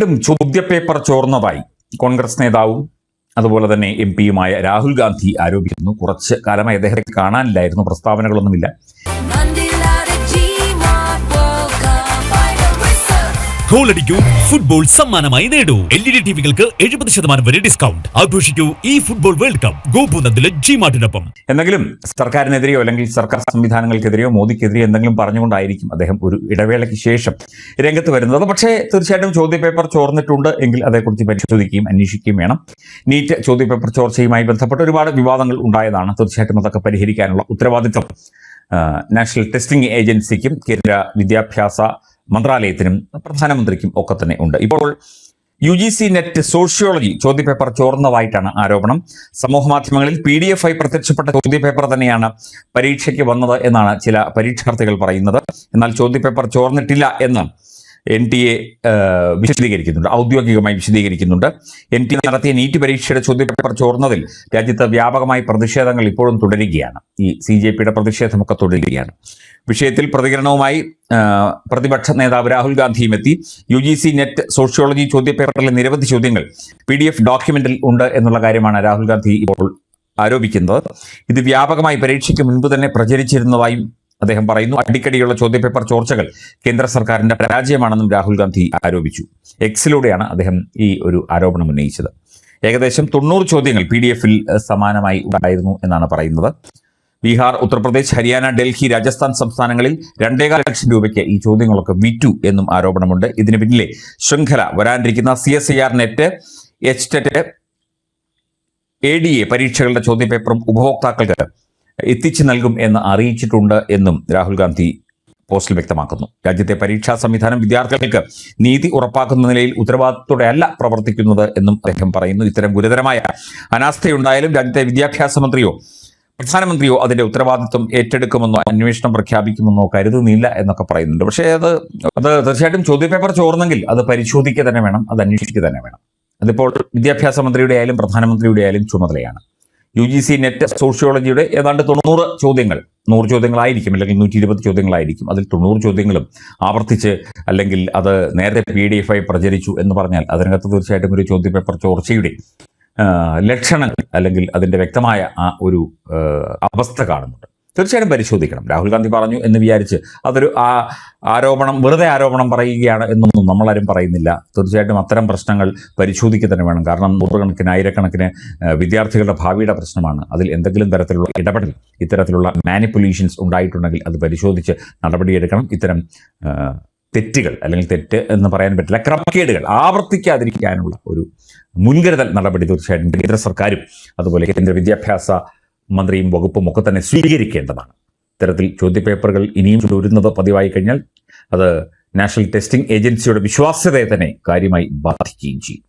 വീണ്ടും ചോദ്യപേപ്പർ ചോർന്നതായി കോൺഗ്രസ് നേതാവും അതുപോലെ തന്നെ എം പിയുമായ രാഹുൽ ഗാന്ധി ആരോപിക്കുന്നു. കുറച്ച് കാലമായി അദ്ദേഹത്തെ കാണാനില്ലായിരുന്നു, പ്രസ്താവനകളൊന്നുമില്ല. ഗോളടിക്കൂ, ഫുട്ബോൾ സമ്മാനമായി നേടൂ. LED ടിവികൾക്ക് 70% വരെ ഡിസ്കൗണ്ട്. ആഘോഷിക്കൂ ഈ ഫുട്ബോൾ വേൾഡ് കപ്പ് ഗോപുനന്ദിലെ ജിമാർട്ടിനൊപ്പം. എന്തെങ്കിലും സർക്കാരിനെതിരെയോ അല്ലെങ്കിൽ സർക്കാർ സംവിധാനങ്ങൾക്കെതിരെയോ മോദിക്കെതിരെയോ എന്തെങ്കിലും പറഞ്ഞുകൊണ്ടായിരിക്കും അദ്ദേഹം ഒരു ഇടവേളയ്ക്ക് ശേഷം രംഗത്ത് വരുന്നത്. പക്ഷേ തീർച്ചയായിട്ടും ചോദ്യപേപ്പർ ചോർന്നിട്ടുണ്ട് എങ്കിൽ അതേക്കുറിച്ച് പരിശോധിക്കുകയും അന്വേഷിക്കുകയും വേണം. നീറ്റ് ചോദ്യപേപ്പർ ചോർച്ചയുമായി ബന്ധപ്പെട്ട് ഒരുപാട് വിവാദങ്ങൾ ഉണ്ടായതാണ്. തീർച്ചയായിട്ടും അതൊക്കെ പരിഹരിക്കാനുള്ള ഉത്തരവാദിത്വം നാഷണൽ ടെസ്റ്റിംഗ് ഏജൻസിക്കും കേന്ദ്ര വിദ്യാഭ്യാസ മന്ത്രാലയത്തിനും പ്രധാനമന്ത്രിക്കും ഒക്കെ തന്നെ ഉണ്ട്. ഇപ്പോൾ UGC നെറ്റ് സോഷ്യോളജി ചോദ്യപേപ്പർ ചോർന്നതായിട്ടാണ് ആരോപണം. സമൂഹമാധ്യമങ്ങളിൽ PDF ആയി പ്രത്യക്ഷപ്പെട്ട ചോദ്യപേപ്പർ തന്നെയാണ് പരീക്ഷയ്ക്ക് വന്നത് എന്നാണ് ചില പരീക്ഷാർത്ഥികൾ പറയുന്നത്. എന്നാൽ ചോദ്യപേപ്പർ ചോർന്നിട്ടില്ല എന്ന് NTA വിശദീകരിക്കുന്നുണ്ട്, ഔദ്യോഗികമായി വിശദീകരിക്കുന്നുണ്ട്. NTA നടത്തിയ നീറ്റ് പരീക്ഷയുടെ ചോദ്യപേപ്പർ ചോർന്നതിൽ രാജ്യത്ത് വ്യാപകമായി പ്രതിഷേധങ്ങൾ ഇപ്പോഴും തുടരുകയാണ്. ഈ CJPയുടെ പ്രതിഷേധമൊക്കെ തുടരുകയാണ്. വിഷയത്തിൽ പ്രതികരണവുമായി പ്രതിപക്ഷ നേതാവ് രാഹുൽ ഗാന്ധിയും എത്തി. UGC നെറ്റ് സോഷ്യോളജി ചോദ്യപേപ്പറിലെ നിരവധി ചോദ്യങ്ങൾ PDF ഡോക്യുമെന്റിൽ ഉണ്ട് എന്നുള്ള കാര്യമാണ് രാഹുൽ ഗാന്ധി ഇപ്പോൾ ആരോപിക്കുന്നത്. ഇത് വ്യാപകമായി പരീക്ഷയ്ക്ക് മുൻപ് തന്നെ പ്രചരിച്ചിരുന്നതായും അദ്ദേഹം പറയുന്നു. അടിക്കടിയുള്ള ചോദ്യപേപ്പർ ചോർച്ചകൾ കേന്ദ്ര സർക്കാരിന്റെ പരാജയമാണെന്നും രാഹുൽ ഗാന്ധി ആരോപിച്ചു. എക്സിലൂടെയാണ് അദ്ദേഹം ഈ ഒരു ആരോപണം ഉന്നയിച്ചത്. ഏകദേശം 90 ചോദ്യങ്ങൾ PDF-ൽ സമാനമായി ഉണ്ടായിരുന്നു എന്നാണ് പറയുന്നത്. ബീഹാർ, ഉത്തർപ്രദേശ്, ഹരിയാന, ഡൽഹി, രാജസ്ഥാൻ സംസ്ഥാനങ്ങളിൽ 2.25 ലക്ഷം രൂപയ്ക്ക് ഈ ചോദ്യങ്ങളൊക്കെ വിറ്റു എന്നും ആരോപണമുണ്ട്. ഇതിന് പിന്നിലെ ശൃംഖല വരാനിരിക്കുന്ന CSIR നെറ്റ്, HTET, ADA പരീക്ഷകളുടെ ചോദ്യപേപ്പറും ഉപഭോക്താക്കൾക്ക് എത്തിച്ചു നൽകും എന്ന് അറിയിച്ചിട്ടുണ്ട് എന്നും രാഹുൽ ഗാന്ധി പോസ്റ്റിൽ വ്യക്തമാക്കുന്നു. രാജ്യത്തെ പരീക്ഷാ സംവിധാനം വിദ്യാർത്ഥികൾക്ക് നീതി ഉറപ്പാക്കുന്ന നിലയിൽ ഉത്തരവാദിത്തത്തോടെ അല്ല പ്രവർത്തിക്കുന്നത് എന്നും അദ്ദേഹം പറയുന്നു. ഇത്തരം ഗുരുതരമായ അനാസ്ഥയുണ്ടായാലും രാജ്യത്തെ വിദ്യാഭ്യാസ മന്ത്രിയോ പ്രധാനമന്ത്രിയോ അതിന്റെ ഉത്തരവാദിത്വം ഏറ്റെടുക്കുമെന്നോ അന്വേഷണം പ്രഖ്യാപിക്കുമെന്നോ കരുതുന്നില്ല എന്നൊക്കെ പറയുന്നുണ്ട്. പക്ഷേ അത് തീർച്ചയായിട്ടും ചോദ്യപേപ്പർ ചോർന്നെങ്കിൽ അത് പരിശോധിക്കുക തന്നെ വേണം, അത് അന്വേഷിക്കുക തന്നെ വേണം. അതിപ്പോൾ വിദ്യാഭ്യാസ മന്ത്രിയുടെ ആയാലും പ്രധാനമന്ത്രിയുടെ ആയാലും ചുമതലയാണ്. UGC നെറ്റ് സോഷ്യോളജിയുടെ ഏതാണ്ട് 90 ചോദ്യങ്ങൾ, 100 ചോദ്യങ്ങളായിരിക്കും അല്ലെങ്കിൽ 120 ചോദ്യങ്ങളായിരിക്കും. അതിൽ 90 ചോദ്യങ്ങളും ആവർത്തിച്ച് അല്ലെങ്കിൽ അത് നേരത്തെ PDF ആയി പ്രചരിച്ചു എന്ന് പറഞ്ഞാൽ അതിനകത്ത് തീർച്ചയായിട്ടും ഒരു ചോദ്യപേപ്പർ ചോർച്ചയുടെ ലക്ഷണങ്ങൾ അല്ലെങ്കിൽ അതിന്റെ വ്യക്തമായ ആ ഒരു അവസ്ഥ കാണുന്നുണ്ട്. തീർച്ചയായിട്ടും പരിശോധിക്കണം. രാഹുൽ ഗാന്ധി പറഞ്ഞു എന്ന് വിചാരിച്ച് അതൊരു ആരോപണം, വെറുതെ ആരോപണം പറയുകയാണ് എന്നൊന്നും നമ്മളാരും പറയുന്നില്ല. തീർച്ചയായിട്ടും അത്തരം പ്രശ്നങ്ങൾ പരിശോധിക്കുക തന്നെ വേണം. കാരണം നൂറുകണക്കിന് ആയിരക്കണക്കിന് വിദ്യാർത്ഥികളുടെ ഭാവിയുടെ പ്രശ്നമാണ്. അതിൽ എന്തെങ്കിലും തരത്തിലുള്ള ഇടപെടൽ, ഇത്തരത്തിലുള്ള മാനിപ്പുലേഷൻസ് ഉണ്ടായിട്ടുണ്ടെങ്കിൽ അത് പരിശോധിച്ച് നടപടിയെടുക്കണം. ഇത്തരം തെറ്റുകൾ അല്ലെങ്കിൽ തെറ്റ് എന്ന് പറയാൻ പറ്റില്ല, ക്രമക്കേടുകൾ ആവർത്തിക്കാതിരിക്കാനുള്ള ഒരു മുൻകരുതൽ നടപടി തീർച്ചയായിട്ടും കേന്ദ്ര സർക്കാരും അതുപോലെ കേന്ദ്ര വിദ്യാഭ്യാസ മന്ത്രിയും വകുപ്പും ഒക്കെ തന്നെ സ്വീകരിക്കേണ്ടതാണ്. ഇത്തരത്തിൽ ചോദ്യപേപ്പറുകൾ ഇനിയും ചോരുന്നത് പതിവായി കഴിഞ്ഞാൽ അത് നാഷണൽ ടെസ്റ്റിംഗ് ഏജൻസിയുടെ വിശ്വാസ്യതയെ തന്നെ കാര്യമായി ബാധിക്കുകയും ചെയ്യും.